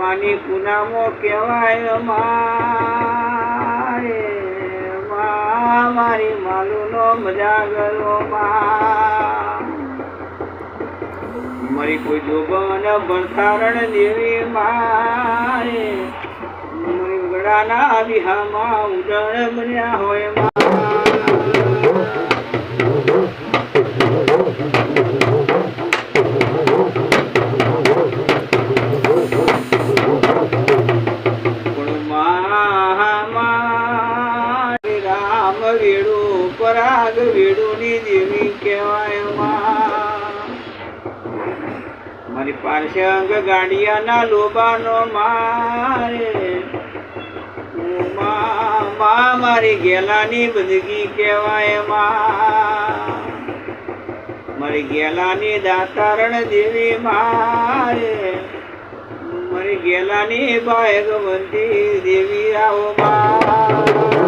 માવાની પૂનામો કહેવાય મારે મારી માલુનો મજા કરો મારી કોઈ જોબન ભણતારણ દેવી મારે મારી ગળાના વિહામાં ઉડણ બન્યા હોય વેડું પરાગ વેડુની દેવી કહેવાય મારી પાર્શંગ ગાંડિયાના લોબાનો મારે મારી ગેલાની બંદગી કહેવાય મારી ગેલાની દાતારણ દેવી મારે મારી ગેલાની બાયગવંતી દેવી આવો